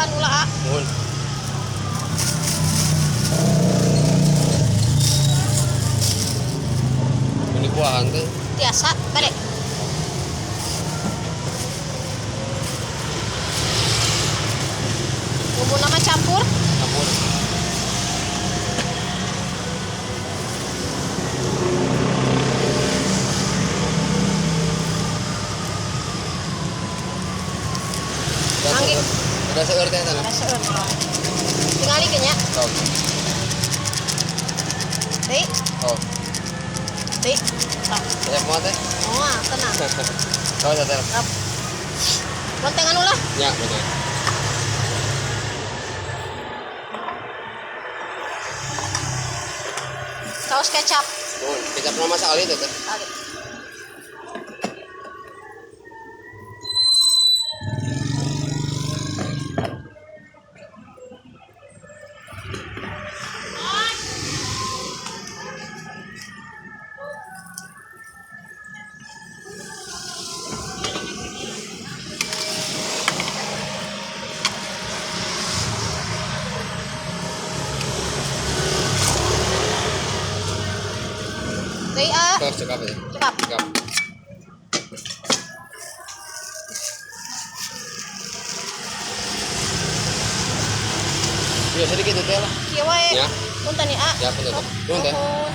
anu lah. Nuhun. Ini kuahan teh. Biasa, balik. Bumbu nama campur. Campur. Angin. Udah seur teh sana. Ada seur. Tinggal ikannya. Oh. Dei. Oh. Dei. Tak. Banyak banget teh. Oh, tenang. Kau tetel. Rap. Lonteng anu lah. Ya, betul. Saus kecap. Nuhun. Kecap nama sekali itu teh. Kali. Dei ah. Terus cekap ya. Cekap. Cekap. Iya sedikit itu teh lah. Kieu wae. Ya. Punten ya. Ya, punten. Nuhun teh. Nuhun.